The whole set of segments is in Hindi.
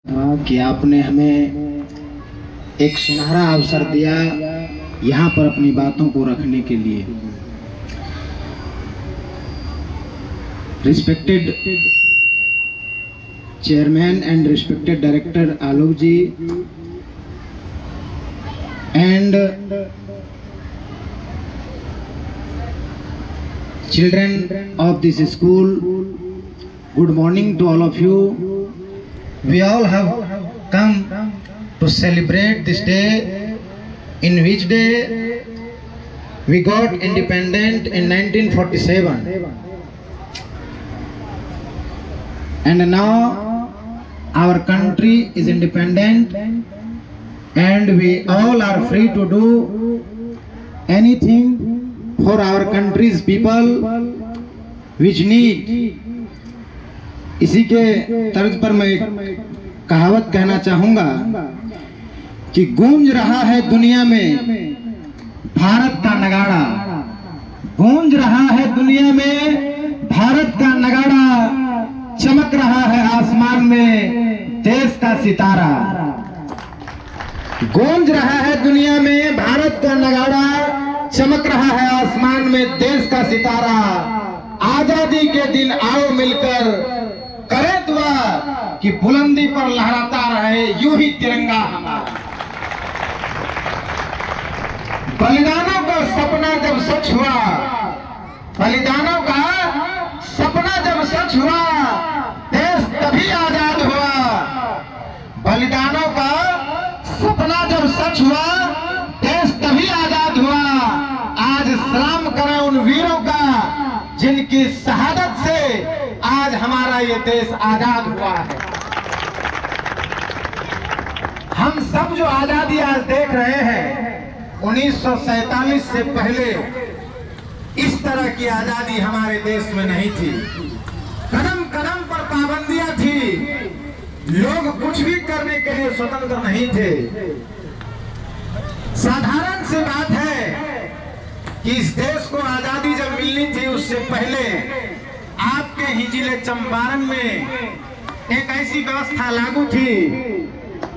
कि आपने हमें एक सुनहरा अवसर दिया यहाँ पर अपनी बातों को रखने के लिए। Respected chairman and respected director Alok ji and children of this school, good morning to all of you. We all have come to celebrate this day, in which day we got independent in 1947, and now our country is independent and we all are free to do anything for our country's people which need। इसी के तर्ज पर मैं एक कहावत कहना चाहूंगा कि गूंज रहा है दुनिया में भारत का नगाड़ा, गूंज रहा है दुनिया में भारत का नगाड़ा, चमक रहा है आसमान में देश का सितारा। गूंज रहा है दुनिया में भारत का नगाड़ा, चमक रहा है आसमान में देश का सितारा। आजादी के दिन आओ मिलकर करें दुआ कि बुलंदी पर लहराता रहे यूं ही तिरंगा हमारा। बलिदानों का सपना जब सच हुआ, बलिदानों का सपना जब सच हुआ, देश तभी आजाद हुआ। बलिदानों का सपना जब सच हुआ, देश तभी आजाद हुआ। आज सलाम करें उन वीरों का जिनकी शहादत से आज हमारा ये देश आजाद हुआ है। हम सब जो आजादी आज देख रहे हैं, 1947 से पहले इस तरह की आजादी हमारे देश में नहीं थी। कदम कदम पर पाबंदियां थी, लोग कुछ भी करने के लिए स्वतंत्र नहीं थे। साधारण सी बात है कि इस देश को आजादी जब मिलनी थी उससे पहले आपके ही जिले चंपारण में एक ऐसी व्यवस्था लागू थी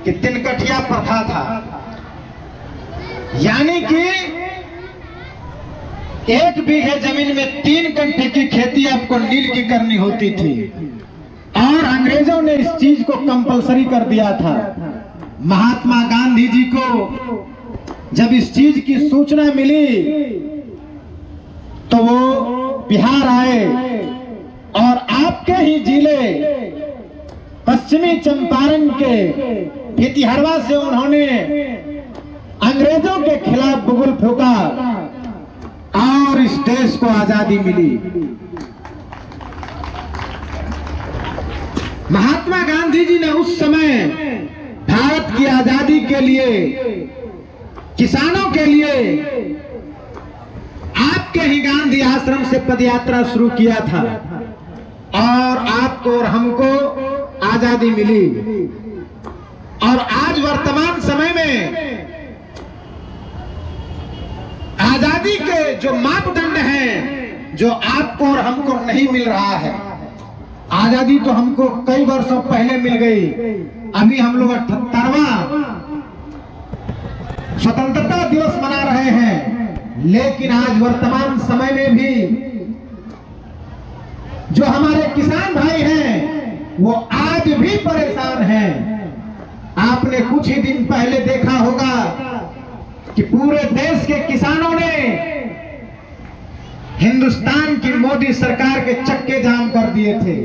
कि तिनकठिया प्रथा था, यानी कि 1 बीघे जमीन में 3 कट्ठे की खेती आपको नील की करनी होती थी। और अंग्रेजों ने इस चीज को कंपलसरी कर दिया था। महात्मा गांधी जी को जब इस चीज की सूचना मिली तो वो बिहार आए और आपके ही जिले पश्चिमी चंपारण के भितिहरवा से उन्होंने अंग्रेजों के खिलाफ बुगुल फूंका और इस देश को आजादी मिली। महात्मा गांधी जी ने उस समय भारत की आजादी के लिए, किसानों के लिए आपके ही गांधी आश्रम से पदयात्रा शुरू किया था और आपको और हमको आजादी मिली। और आज वर्तमान समय में आजादी के जो मापदंड हैं, जो आपको और हमको नहीं मिल रहा है। आजादी तो हमको कई वर्षों पहले मिल गई, अभी हम लोग 78वां स्वतंत्रता दिवस मना रहे हैं, लेकिन आज वर्तमान समय में भी जो हमारे किसान भाई हैं वो आज भी परेशान हैं। आपने कुछ ही दिन पहले देखा होगा कि पूरे देश के किसानों ने हिंदुस्तान की मोदी सरकार के चक्के जाम कर दिए थे।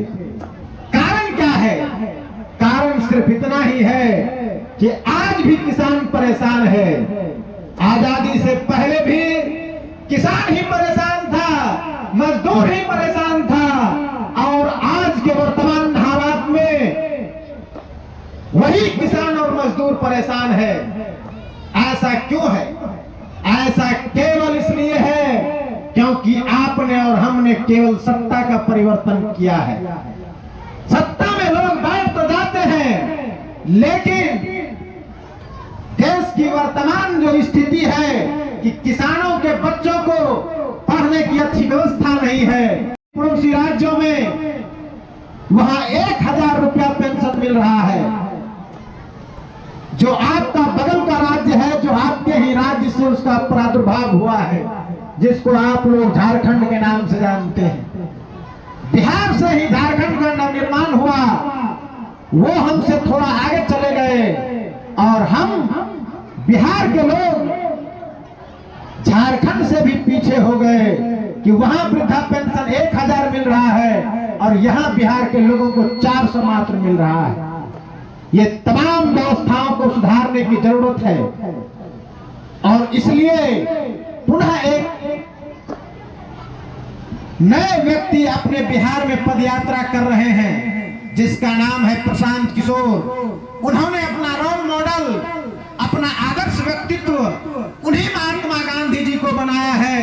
कारण क्या है? कारण सिर्फ इतना ही है कि आज भी किसान परेशान है। आजादी से पहले भी किसान ही परेशान था, मजदूर ही परेशान था, और आज के वर्तमान हालात में वही किसान और मजदूर परेशान है। ऐसा क्यों है? ऐसा केवल इसलिए है क्योंकि आपने और हमने केवल सत्ता का परिवर्तन किया है। सत्ता में लोग बैठ तो जाते हैं, लेकिन देश की वर्तमान जो स्थिति है कि किसानों के बच्चों को पढ़ने की अच्छी व्यवस्था नहीं है। पड़ोसी राज्यों में वहां 1000 रुपया पेंशन मिल रहा है, जो आपका बगल का राज्य है, जो आपके ही राज्य से उसका प्रादुर्भाव हुआ है, जिसको आप लोग झारखंड के नाम से जानते हैं। बिहार से ही झारखंड का नवनिर्माण हुआ, वो हमसे थोड़ा आगे चले गए और हम बिहार के लोग झारखंड से भी पीछे हो गए कि वहां वृद्धा पेंशन 1000 मिल रहा है और यहां बिहार के लोगों को 400 मात्र मिल रहा है। ये तमाम व्यवस्थाओं को सुधारने की जरूरत है और इसलिए पुनः एक नए व्यक्ति अपने बिहार में पदयात्रा कर रहे हैं, जिसका नाम है प्रशांत किशोर। उन्होंने अपना रोल मॉडल, अपना आदर्श व्यक्तित्व उन्हीं महात्मा गांधी जी को बनाया है,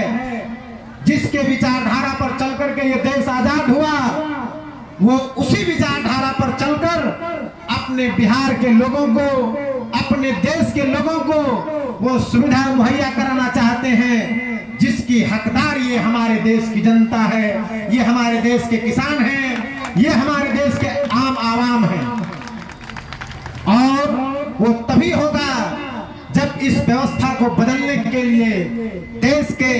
जिसके विचारधारा पर चलकर के ये देश आजाद हुआ। वो उसी विचारधारा पर चलकर अपने बिहार के लोगों को, अपने देश के लोगों को वो सुविधा मुहैया कराना चाहते हैं जिसकी हकदार ये हमारे देश की जनता है, ये हमारे देश के किसान हैं, ये हमारे देश के आम आवाम हैं। और वो तभी होगा जब इस व्यवस्था को बदलने के लिए देश के,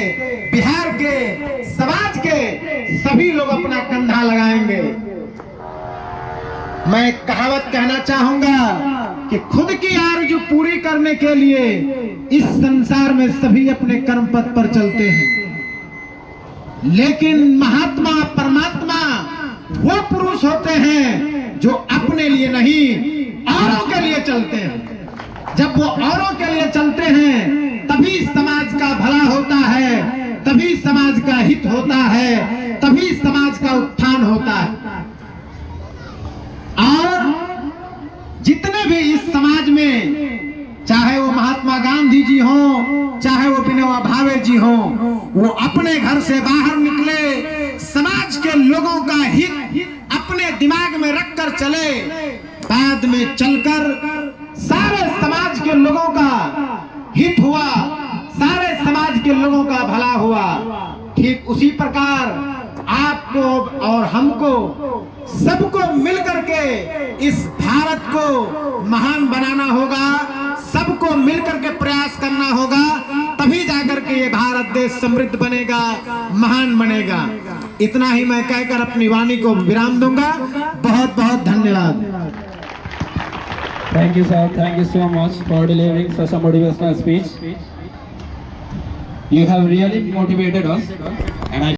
बिहार के, समाज के सभी लोग अपना कंधा लगाएंगे। मैं कहावत कहना चाहूंगा कि खुद की आरज़ू पूरी करने के लिए इस संसार में सभी अपने कर्म पथ पर चलते हैं, लेकिन महात्मा परमात्मा वो पुरुष होते हैं जो अपने लिए नहीं औरों के लिए चलते हैं। जब वो औरों के लिए चलते हैं तभी समाज का भला होता है, तभी समाज का हित होता है, तभी समाज का उत्थान होता है। और जितने भी इस समाज में, चाहे वो महात्मा गांधी जी हों, चाहे वो विनोबा भावे जी हों, वो अपने घर से बाहर निकले, समाज के लोगों का हित अपने दिमाग में रखकर चले, बाद में चलकर सारे समाज के लोगों का हित हुआ, सारे समाज के लोगों का भला हुआ। ठीक उसी प्रकार आपको और हमको, सबको मिलकर के इस भारत को महान बनाना होगा, सबको मिलकर के प्रयास करना होगा, तभी जाकर के ये भारत देश समृद्ध बनेगा, महान बनेगा। इतना ही मैं कहकर अपनी वाणी को विराम दूंगा। बहुत बहुत धन्यवाद। Thank you, sir. Thank you so much for delivering such a motivational speech. You have really motivated us.